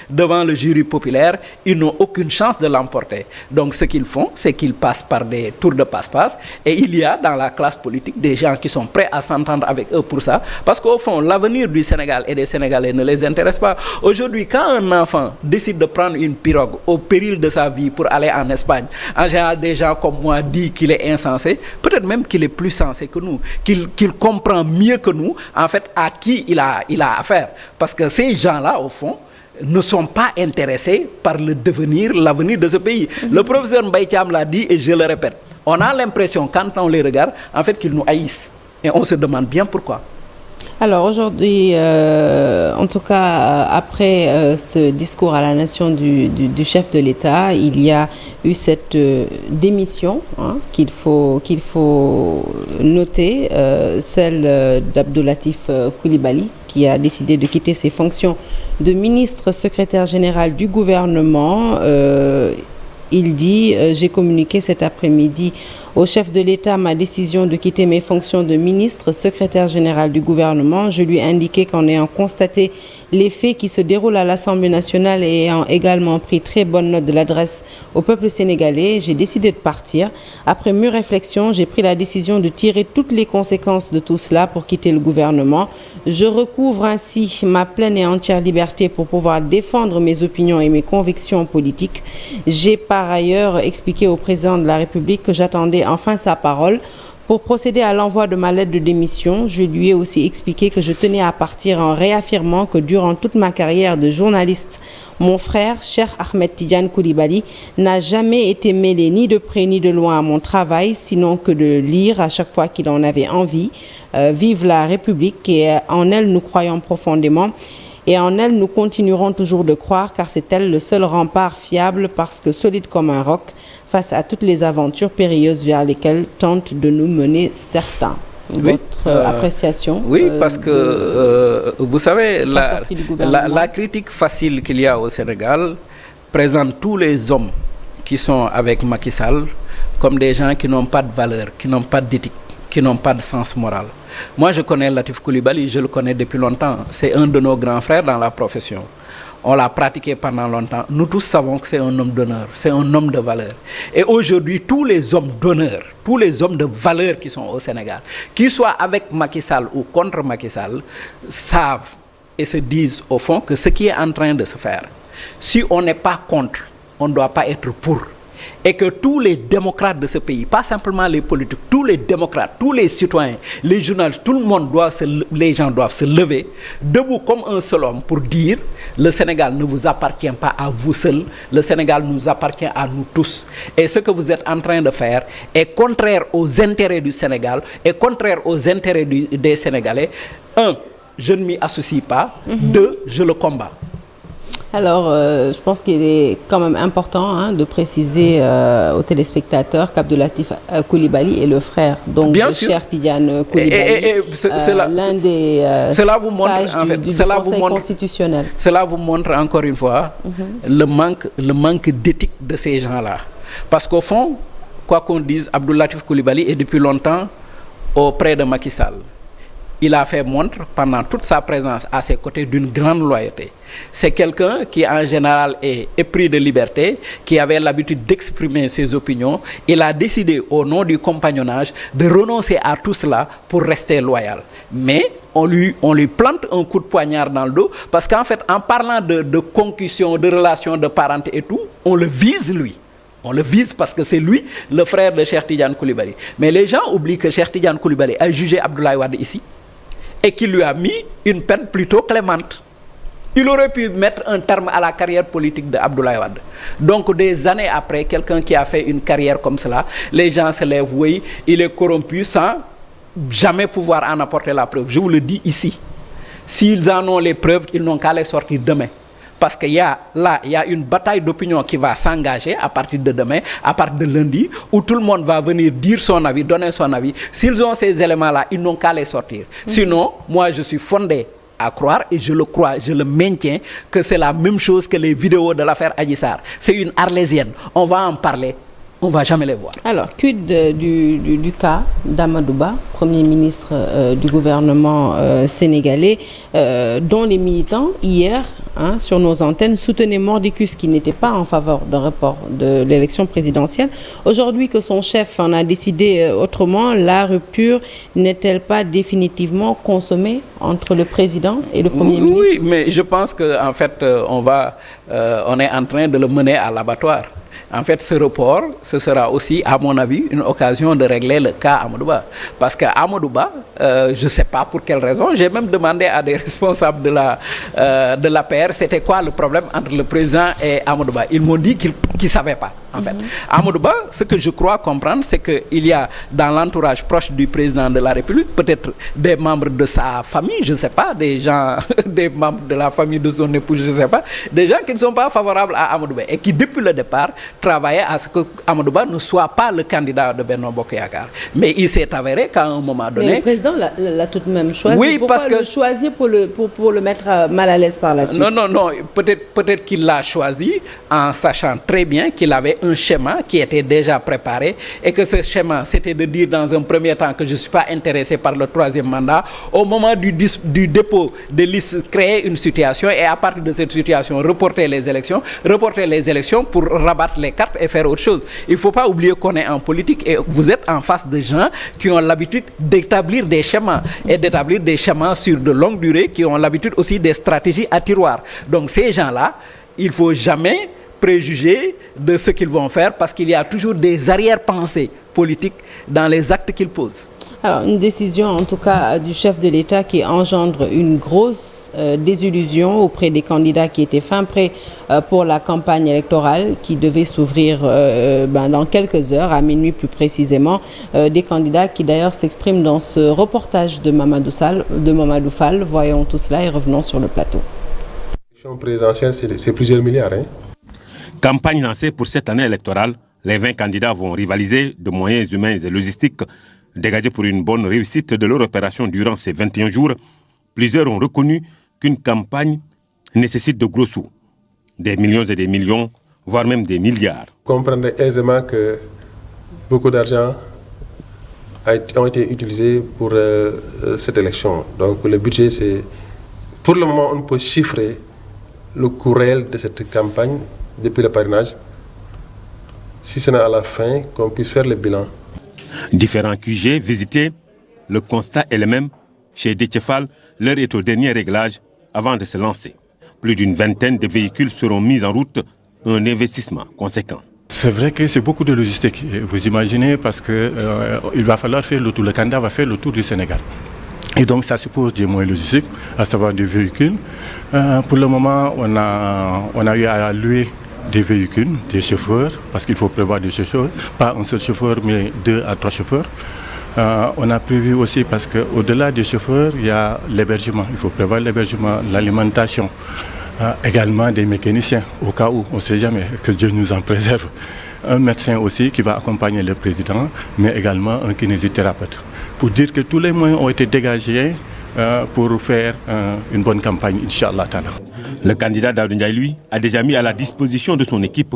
devant le jury populaire, ils n'ont aucune chance de l'emporter. Donc ce qu'ils font, c'est qu'ils passent par des tours de passe-passe et il y a dans la classe politique des gens qui sont prêts à s'entendre avec eux pour ça, parce qu'au fond, l'avenir du Sénégal et des Sénégalais ne les intéresse pas. Aujourd'hui, quand un enfant décide de prendre une pirogue au péril de sa vie pour aller en Espagne, en général, des gens comme moi disent qu'il est insensé, peut-être même qu'il est plus sensé que nous, qu'il comprend mieux que nous, en fait, à qui il a affaire. Parce que ces gens-là, au fond, ne sont pas intéressés par l'avenir de ce pays. Le professeur Mbaye Thiam l'a dit et je le répète. On a l'impression, quand on les regarde, en fait, qu'ils nous haïssent. Et on se demande bien pourquoi. Alors aujourd'hui, en tout cas, après ce discours à la nation du chef de l'État, il y a eu cette démission qu'il faut noter, celle d'Abdoulatif Coulibaly, qui a décidé de quitter ses fonctions de ministre secrétaire général du gouvernement. Il dit « J'ai communiqué cet après-midi au chef de l'État ma décision de quitter mes fonctions de ministre, secrétaire général du gouvernement. Je lui ai indiqué qu'en ayant constaté les faits qui se déroulent à l'Assemblée nationale et ayant également pris très bonne note de l'adresse au peuple sénégalais, j'ai décidé de partir. Après mûre réflexion, j'ai pris la décision de tirer toutes les conséquences de tout cela pour quitter le gouvernement. Je recouvre ainsi ma pleine et entière liberté pour pouvoir défendre mes opinions et mes convictions politiques. J'ai par ailleurs expliqué au président de la République que j'attendais enfin sa parole pour procéder à l'envoi de ma lettre de démission. Je lui ai aussi expliqué que je tenais à partir en réaffirmant que durant toute ma carrière de journaliste, mon frère, Cheikh Ahmed Tidiane Coulibaly, n'a jamais été mêlé ni de près ni de loin à mon travail, sinon que de lire à chaque fois qu'il en avait envie. Vive la République, et en elle nous croyons profondément. Et en elle, nous continuerons toujours de croire, car c'est elle le seul rempart fiable, parce que solide comme un roc, face à toutes les aventures périlleuses vers lesquelles tentent de nous mener certains. Votre appréciation? Oui, parce que, vous savez, la critique facile qu'il y a au Sénégal présente tous les hommes qui sont avec Macky Sall comme des gens qui n'ont pas de valeur, qui n'ont pas d'éthique, qui n'ont pas de sens moral. Moi, je connais Latif Coulibaly, je le connais depuis longtemps. C'est un de nos grands frères dans la profession. On l'a pratiqué pendant longtemps. Nous tous savons que c'est un homme d'honneur, c'est un homme de valeur. Et aujourd'hui, tous les hommes d'honneur, tous les hommes de valeur qui sont au Sénégal, qu'ils soient avec Macky Sall ou contre Macky Sall, savent et se disent au fond que ce qui est en train de se faire, si on n'est pas contre, on ne doit pas être pour. Et que tous les démocrates de ce pays, pas simplement les politiques, tous les démocrates, tous les citoyens, les journalistes, tout le monde les gens doivent se lever debout comme un seul homme pour dire le Sénégal ne vous appartient pas à vous seul, le Sénégal nous appartient à nous tous. Et ce que vous êtes en train de faire est contraire aux intérêts du Sénégal, est contraire aux intérêts des Sénégalais. 1, je ne m'y associe pas. 2, je le combats. Alors, je pense qu'il est quand même important de préciser aux téléspectateurs qu'Abdoulatif Coulibaly est le frère donc de Cheikh Tidiane Coulibaly, l'un des sages du Conseil constitutionnel. Cela vous montre encore une fois le manque d'éthique de ces gens-là. Parce qu'au fond, quoi qu'on dise, Abdoulatif Coulibaly est depuis longtemps auprès de Macky Sall. Il a fait montre pendant toute sa présence à ses côtés d'une grande loyauté. C'est quelqu'un qui en général est épris de liberté, qui avait l'habitude d'exprimer ses opinions. Il a décidé au nom du compagnonnage de renoncer à tout cela pour rester loyal. Mais on lui plante un coup de poignard dans le dos parce qu'en fait, en parlant de concussion, de relations de parenté et tout, on le vise lui. On le vise parce que c'est lui, le frère de Cheikh Tidiane Coulibaly. Mais les gens oublient que Cheikh Tidiane Coulibaly a jugé Abdoulaye Wade ici et qu'il lui a mis une peine plutôt clémente. Il aurait pu mettre un terme à la carrière politique d'Abdoulaye Wade. Donc des années après, quelqu'un qui a fait une carrière comme cela, les gens se lèvent, oui, il est corrompu sans jamais pouvoir en apporter la preuve. Je vous le dis ici. S'ils en ont les preuves, ils n'ont qu'à les sortir demain. Parce qu'il y a une bataille d'opinion qui va s'engager à partir de demain, à partir de lundi, où tout le monde va venir dire son avis, donner son avis. S'ils ont ces éléments-là, ils n'ont qu'à les sortir. Sinon, moi, je suis fondé à croire, et je le crois, je le maintiens, que c'est la même chose que les vidéos de l'affaire Adji Sarr. C'est une arlésienne. On va en parler. On ne va jamais les voir. Alors, quid du cas d'Amadou Ba, Premier ministre du gouvernement sénégalais, dont les militants, hier, sur nos antennes, soutenaient mordicus qui n'était pas en faveur d'un report de l'élection présidentielle. Aujourd'hui que son chef en a décidé autrement, la rupture n'est-elle pas définitivement consommée entre le président et le Premier ministre? Oui, mais je pense qu'en fait, on est en train de le mener à l'abattoir. En fait, ce report, ce sera aussi, à mon avis, une occasion de régler le cas Amadou Ba. Parce qu'Amadou Ba, je ne sais pas pour quelle raison, j'ai même demandé à des responsables de l'APR, c'était quoi le problème entre le président et Amadou Ba. Ils m'ont dit qu'ils ne savaient pas, en fait. Amadou Ba, ce que je crois comprendre, c'est qu'il y a dans l'entourage proche du président de la République, peut-être des membres de sa famille, je ne sais pas, des gens, des membres de la famille de son épouse, je ne sais pas, des gens qui ne sont pas favorables à Amadou Ba et qui, depuis le départ, travailler à ce que Amadou Ba ne soit pas le candidat de Benno Bokk Yakaar. Mais il s'est avéré qu'à un moment donné... Mais le président l'a tout de même choisi. Oui, pourquoi parce que... le choisir pour le mettre mal à l'aise par la suite? Non. Peut-être qu'il l'a choisi en sachant très bien qu'il avait un schéma qui était déjà préparé et que ce schéma, c'était de dire dans un premier temps que je ne suis pas intéressé par le troisième mandat. Au moment du dépôt des listes, créer une situation et à partir de cette situation, reporter les élections pour rabattre les cartes et faire autre chose. Il ne faut pas oublier qu'on est en politique et vous êtes en face de gens qui ont l'habitude d'établir des schémas et d'établir des schémas sur de longue durée, qui ont l'habitude aussi des stratégies à tiroir. Donc ces gens-là, il ne faut jamais préjuger de ce qu'ils vont faire parce qu'il y a toujours des arrière-pensées politiques dans les actes qu'ils posent. Alors, une décision, en tout cas, du chef de l'État qui engendre une grosse désillusion auprès des candidats qui étaient fin prêts pour la campagne électorale qui devait s'ouvrir dans quelques heures, à minuit plus précisément. Des candidats qui d'ailleurs s'expriment dans ce reportage de Mamadou Fall. Voyons tout cela et revenons sur le plateau. L'élection présidentielle, c'est plusieurs milliards. Campagne lancée pour cette année électorale, les 20 candidats vont rivaliser de moyens humains et logistiques dégagés pour une bonne réussite de leur opération durant ces 21 jours. Plusieurs ont reconnu qu'une campagne nécessite de gros sous, des millions et des millions, voire même des milliards. Vous comprendrez aisément que beaucoup d'argent ont été utilisés pour cette élection. Donc le budget, c'est... Pour le moment, on peut chiffrer le coût réel de cette campagne depuis le parrainage, si ce n'est à la fin qu'on puisse faire le bilan. Différents QG visités, le constat est le même. Chez Déthié Fall, l'heure est au dernier réglage avant de se lancer. Plus d'une vingtaine de véhicules seront mis en route, un investissement conséquent. C'est vrai que c'est beaucoup de logistique, vous imaginez, parce qu'il va falloir faire le tour, le candidat va faire le tour du Sénégal. Et donc ça suppose des moyens logistiques, à savoir des véhicules. Pour le moment, on a eu à louer des véhicules, des chauffeurs, parce qu'il faut prévoir des chauffeurs, pas un seul chauffeur, mais 2 à 3 chauffeurs. On a prévu aussi, parce qu'au-delà des chauffeurs, il y a l'hébergement. Il faut prévoir l'hébergement, l'alimentation, également des mécaniciens, au cas où, on ne sait jamais, que Dieu nous en préserve. Un médecin aussi qui va accompagner le président, mais également un kinésithérapeute. Pour dire que tous les moyens ont été dégagés pour faire une bonne campagne, Inch'Allah. Le candidat Daouda Ndiaye, lui, a déjà mis à la disposition de son équipe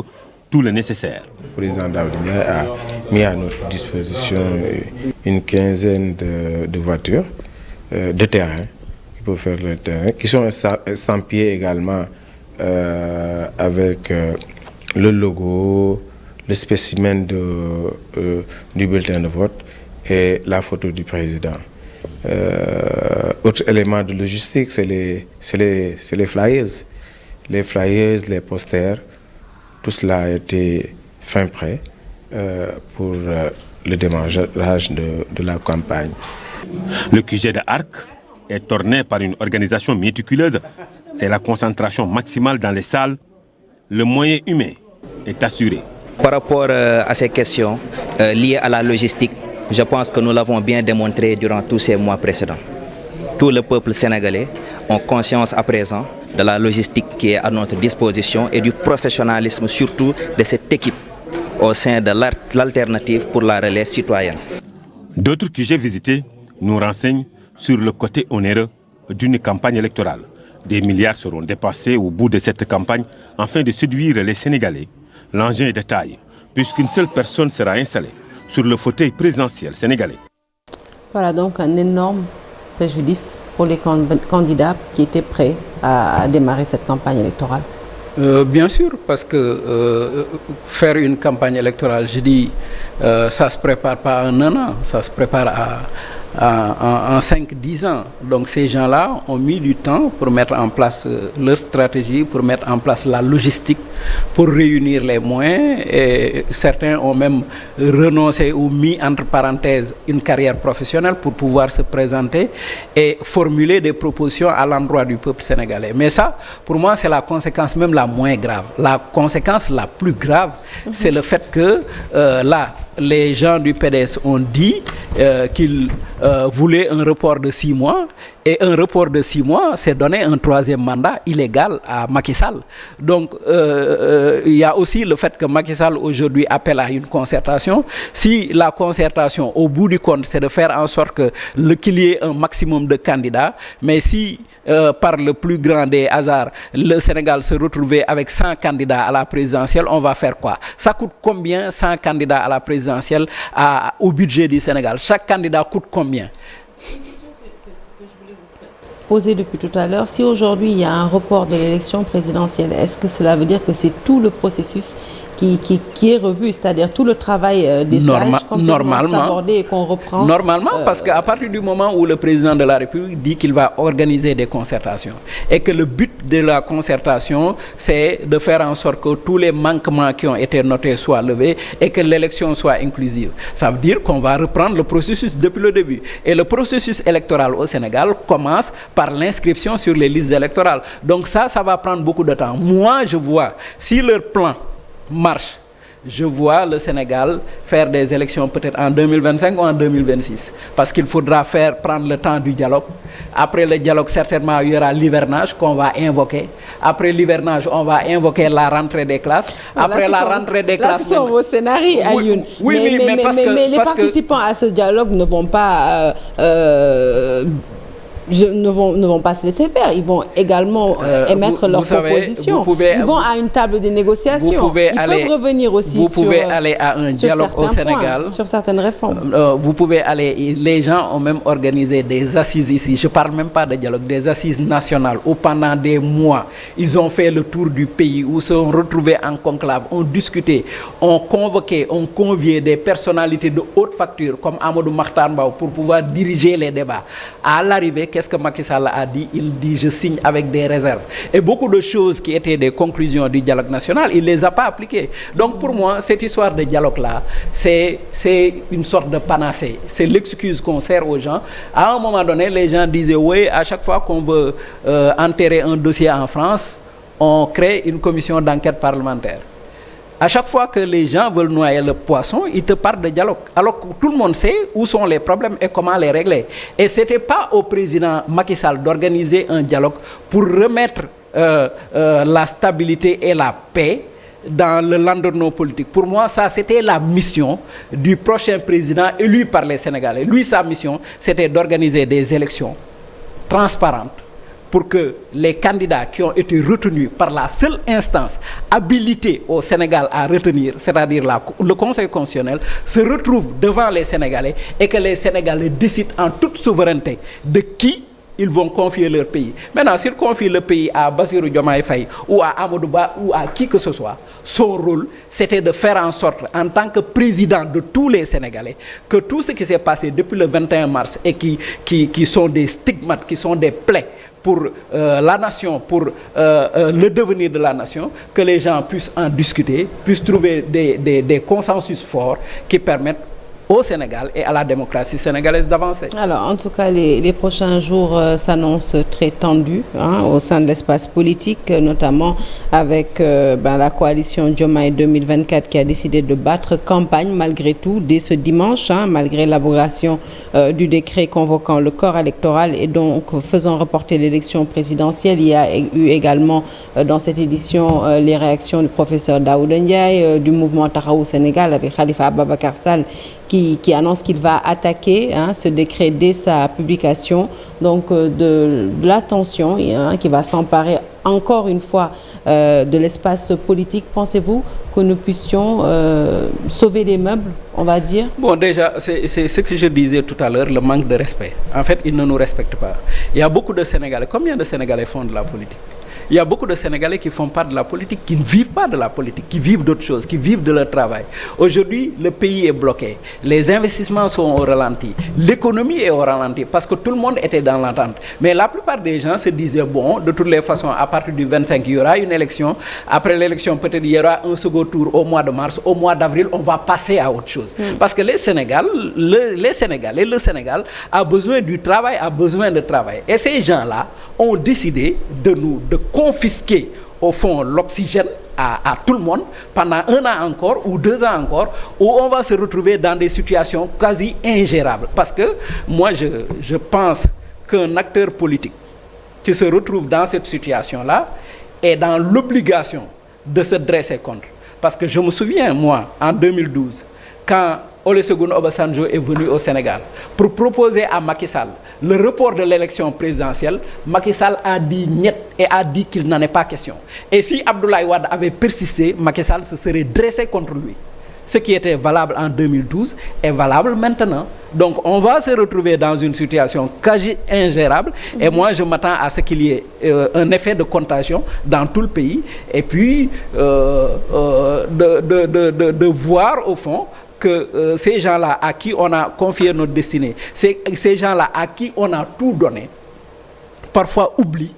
tout le nécessaire. Le président Daouda Ndiaye a mis à notre disposition une quinzaine de voitures de terrain qui peuvent faire le terrain, qui sont estampillées également avec le logo, le spécimen du bulletin de vote et la photo du président. Autre élément de logistique, c'est les flyers. Les flyers, les posters, tout cela a été fin prêt pour le démarrage de la campagne. Le QG de Arc est orné par une organisation méticuleuse. C'est la concentration maximale dans les salles. Le moyen humain est assuré. Par rapport à ces questions liées à la logistique, je pense que nous l'avons bien démontré durant tous ces mois précédents. Tout le peuple sénégalais a conscience à présent de la logistique qui est à notre disposition et du professionnalisme surtout de cette équipe au sein de l'alternative pour la relève citoyenne. D'autres QG visités nous renseignent sur le côté onéreux d'une campagne électorale. Des milliards seront dépensés au bout de cette campagne afin de séduire les Sénégalais. L'enjeu est de taille, puisqu'une seule personne sera installée sur le fauteuil présidentiel sénégalais. Voilà donc un énorme préjudice pour les candidats qui étaient prêts à démarrer cette campagne électorale. Bien sûr, parce que faire une campagne électorale, je dis, ça ne se prépare pas en un an, ça se prépare en 5-10 ans. Donc ces gens-là ont mis du temps pour mettre en place leur stratégie, pour mettre en place la logistique, pour réunir les moyens. Et certains ont même renoncé ou mis entre parenthèses une carrière professionnelle pour pouvoir se présenter et formuler des propositions à l'endroit du peuple sénégalais. Mais ça, pour moi, c'est la conséquence même la moins grave. La conséquence la plus grave, c'est le fait que là, les gens du PDS ont dit qu'ils voulaient un report de 6 mois Et un report de 6 mois, c'est donner un 3e mandat illégal à Macky Sall. Donc, il y a aussi le fait que Macky Sall aujourd'hui appelle à une concertation. Si la concertation, au bout du compte, c'est de faire en sorte qu'il y ait un maximum de candidats, mais si par le plus grand des hasards, le Sénégal se retrouvait avec 100 candidats à la présidentielle, on va faire quoi? Ça coûte combien 100 candidats à la présidentielle au budget du Sénégal? Chaque candidat coûte combien? Posé depuis tout à l'heure, si aujourd'hui il y a un report de l'élection présidentielle, est-ce que cela veut dire que c'est tout le processus qui est revu, c'est-à-dire tout le travail des sages complètement sabordé et qu'on reprend? Normalement, parce qu'à partir du moment où le président de la République dit qu'il va organiser des concertations et que le but de la concertation, c'est de faire en sorte que tous les manquements qui ont été notés soient levés et que l'élection soit inclusive. Ça veut dire qu'on va reprendre le processus depuis le début. Et le processus électoral au Sénégal commence par l'inscription sur les listes électorales. Donc ça va prendre beaucoup de temps. Moi, je vois, si leur plan marche, je vois le Sénégal faire des élections peut-être en 2025 ou en 2026. Parce qu'il faudra prendre le temps du dialogue. Après le dialogue, certainement, il y aura l'hivernage qu'on va invoquer. Après l'hivernage, on va invoquer la rentrée des classes. Après la rentrée des classes... Là, ce sont vos scénarios, Alioune. Oui, mais les participants à ce dialogue ne vont pas... ne vont pas se laisser faire. Ils vont également émettre leurs propositions. Ils vont à une table de négociation. Ils peuvent revenir aussi vous pouvez aller à un dialogue au Sénégal. Sur certaines réformes. Vous pouvez aller... Les gens ont même organisé des assises ici. Je ne parle même pas de dialogue. Des assises nationales où pendant des mois, ils ont fait le tour du pays, où se sont retrouvés en conclave, ont discuté, ont convoqué, ont convié des personnalités de haute facture comme Amadou Mahtar Mbow pour pouvoir diriger les débats. À l'arrivée, qu'est-ce que Macky Sall a dit? Il dit je signe avec des réserves. Et beaucoup de choses qui étaient des conclusions du dialogue national, il ne les a pas appliquées. Donc pour moi, cette histoire de dialogue-là, c'est une sorte de panacée. C'est l'excuse qu'on sert aux gens. À un moment donné, les gens disaient oui, à chaque fois qu'on veut enterrer un dossier en France, on crée une commission d'enquête parlementaire. À chaque fois que les gens veulent noyer le poisson, ils te parlent de dialogue. Alors que tout le monde sait où sont les problèmes et comment les régler. Et ce n'était pas au président Macky Sall d'organiser un dialogue pour remettre la stabilité et la paix dans le landerneau politique. Pour moi, ça, c'était la mission du prochain président élu par les Sénégalais. Lui, sa mission, c'était d'organiser des élections transparentes, pour que les candidats qui ont été retenus par la seule instance habilitée au Sénégal à retenir, c'est-à-dire le Conseil constitutionnel, se retrouvent devant les Sénégalais et que les Sénégalais décident en toute souveraineté de qui ils vont confier leur pays. Maintenant, s'ils confient le pays à Bassirou Diomaye Faye ou à Amadou Ba ou à qui que ce soit, son rôle, c'était de faire en sorte, en tant que président de tous les Sénégalais, que tout ce qui s'est passé depuis le 21 mars et qui sont des stigmates, qui sont des plaies pour la nation, pour le devenir de la nation, que les gens puissent en discuter, puissent trouver des consensus forts qui permettent au Sénégal et à la démocratie sénégalaise d'avancer. Alors, en tout cas, les prochains jours s'annoncent très tendus au sein de l'espace politique, notamment avec la coalition Diomaye 2024 qui a décidé de battre campagne malgré tout dès ce dimanche, malgré l'abrogation du décret convoquant le corps électoral et donc faisant reporter l'élection présidentielle. Il y a eu également dans cette édition les réactions du professeur Daouda Ndiaye, du mouvement Taxawu Sénégal avec Khalifa Ababacar Sall qui annonce qu'il va attaquer ce décret dès sa publication, donc de l'attention qui va s'emparer encore une fois de l'espace politique. Pensez-vous que nous puissions sauver les meubles, on va dire? Bon, déjà, c'est ce que je disais tout à l'heure, le manque de respect. En fait, ils ne nous respectent pas. Il y a beaucoup de Sénégalais. Combien de Sénégalais font de la politique? Il y a beaucoup de Sénégalais qui ne font pas de la politique, qui ne vivent pas de la politique, qui vivent d'autres choses, qui vivent de leur travail. Aujourd'hui, le pays est bloqué. Les investissements sont au ralenti. L'économie est au ralenti parce que tout le monde était dans l'attente. Mais la plupart des gens se disaient, bon, de toutes les façons, à partir du 25, il y aura une élection. Après l'élection, peut-être il y aura un second tour au mois de mars. Au mois d'avril, on va passer à autre chose. Parce que le Sénégal a besoin du travail, a besoin de travail. Et ces gens-là ont décidé de confisquer au fond l'oxygène à tout le monde pendant 1 an encore ou 2 ans encore, où on va se retrouver dans des situations quasi ingérables. Parce que moi, je pense qu'un acteur politique qui se retrouve dans cette situation-là est dans l'obligation de se dresser contre. Parce que je me souviens, moi, en 2012, quand Olusegun Obasanjo est venu au Sénégal pour proposer à Macky Sall le report de l'élection présidentielle, Macky Sall a dit niet et a dit qu'il n'en est pas question. Et si Abdoulaye Wade avait persisté, Macky Sall se serait dressé contre lui. Ce qui était valable en 2012 est valable maintenant. Donc on va se retrouver dans une situation quasi ingérable. Et moi je m'attends à ce qu'il y ait un effet de contagion dans tout le pays. Et puis de voir au fond que ces gens-là à qui on a confié notre destinée, ces gens-là à qui on a tout donné, parfois oublient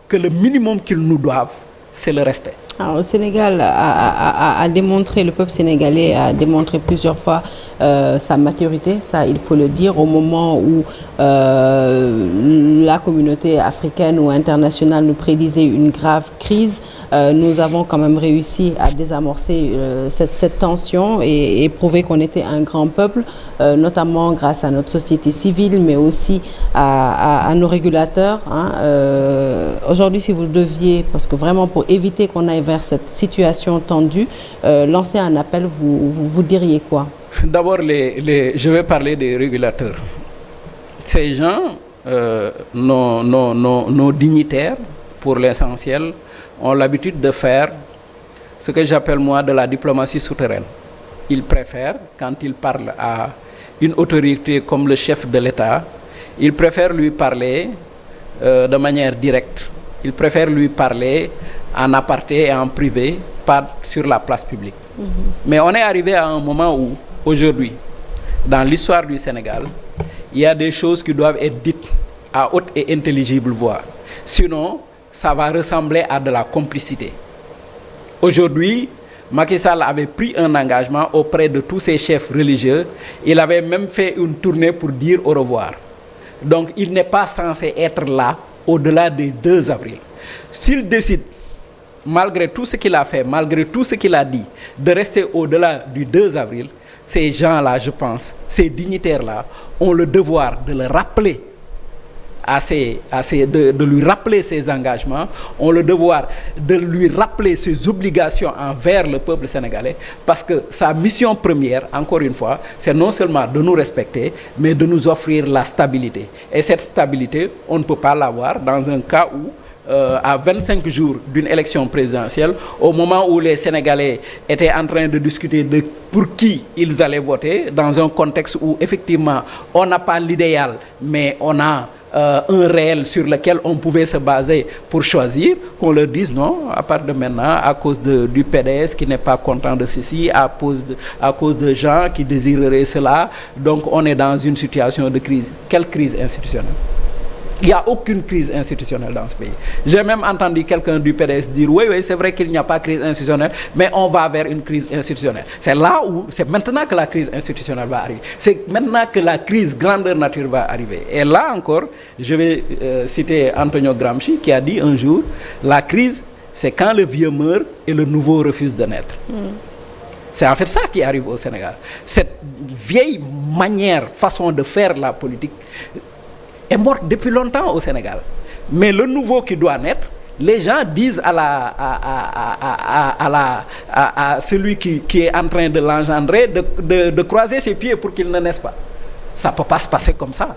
que le minimum qu'ils nous doivent, c'est le respect. Alors, le Sénégal a démontré, le peuple sénégalais a démontré plusieurs fois sa maturité, ça il faut le dire, au moment où la communauté africaine ou internationale nous prédisait une grave crise. Nous avons quand même réussi à désamorcer cette tension et prouver qu'on était un grand peuple, notamment grâce à notre société civile, mais aussi à nos régulateurs. Aujourd'hui, si vous deviez, parce que vraiment pour éviter qu'on aille vers cette situation tendue, lancer un appel, vous diriez quoi? D'abord, je vais parler des régulateurs. Ces gens, nos dignitaires, pour l'essentiel, ont l'habitude de faire ce que j'appelle moi de la diplomatie souterraine. Ils préfèrent, quand ils parlent à une autorité comme le chef de l'État, ils préfèrent lui parler de manière directe. Ils préfèrent lui parler en aparté et en privé, pas sur la place publique. Mais on est arrivé à un moment où, aujourd'hui, dans l'histoire du Sénégal, il y a des choses qui doivent être dites à haute et intelligible voix. Sinon, ça va ressembler à de la complicité. Aujourd'hui, Macky Sall avait pris un engagement auprès de tous ses chefs religieux. Il avait même fait une tournée pour dire au revoir. Donc, il n'est pas censé être là au-delà du 2 avril. S'il décide, malgré tout ce qu'il a fait, malgré tout ce qu'il a dit, de rester au-delà du 2 avril, ces gens-là, je pense, ces dignitaires-là, ont le devoir de le rappeler, de lui rappeler ses engagements, ont le devoir de lui rappeler ses obligations envers le peuple sénégalais, parce que sa mission première, encore une fois, c'est non seulement de nous respecter, mais de nous offrir la stabilité. Et cette stabilité, on ne peut pas l'avoir dans un cas où, à 25 jours d'une élection présidentielle, au moment où les Sénégalais étaient en train de discuter de pour qui ils allaient voter, dans un contexte où effectivement on n'a pas l'idéal, mais on a un réel sur lequel on pouvait se baser pour choisir, qu'on leur dise non, à partir de maintenant, à cause du PDS qui n'est pas content de ceci, à cause de gens qui désireraient cela, donc on est dans une situation de crise. Quelle crise institutionnelle? Il n'y a aucune crise institutionnelle dans ce pays. J'ai même entendu quelqu'un du PDS dire oui, c'est vrai qu'il n'y a pas de crise institutionnelle, mais on va vers une crise institutionnelle. C'est maintenant que la crise institutionnelle va arriver. C'est maintenant que la crise grandeur nature va arriver. Et là encore, je vais citer Antonio Gramsci qui a dit un jour, la crise, c'est quand le vieux meurt et le nouveau refuse de naître. C'est en fait ça qui arrive au Sénégal. Cette vieille façon de faire la politique est morte depuis longtemps au Sénégal. Mais le nouveau qui doit naître, les gens disent à celui qui est en train de l'engendrer de croiser ses pieds pour qu'il ne naisse pas. Ça ne peut pas se passer comme ça.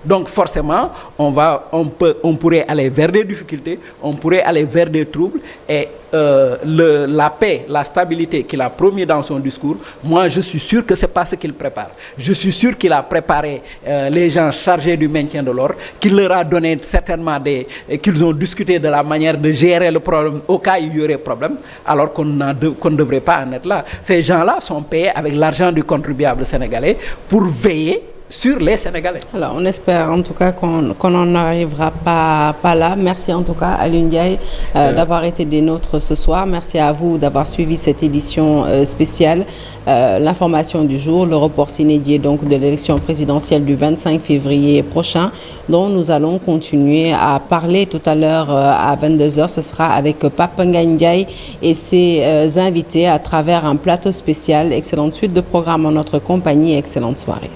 Donc forcément, on pourrait aller vers des difficultés, on pourrait aller vers des troubles, et la paix, la stabilité qu'il a promis dans son discours, moi je suis sûr que ce n'est pas ce qu'il prépare. Je suis sûr qu'il a préparé les gens chargés du maintien de l'ordre, qu'il leur a donné certainement qu'ils ont discuté de la manière de gérer le problème au cas où il y aurait problème, alors qu'on ne devrait pas en être là. Ces gens-là sont payés avec l'argent du contribuable sénégalais pour veiller sur les Sénégalais. Alors, on espère en tout cas qu'on n'en arrivera pas là. Merci en tout cas à Alioune Ndiaye d'avoir été des nôtres ce soir. Merci à vous d'avoir suivi cette édition spéciale. L'information du jour, le report s'inédié donc de l'élection présidentielle du 25 février prochain, dont nous allons continuer à parler tout à l'heure à 22h. Ce sera avec Pape Ngagne Ndiaye et ses invités à travers un plateau spécial. Excellente suite de programme en notre compagnie. Excellente soirée.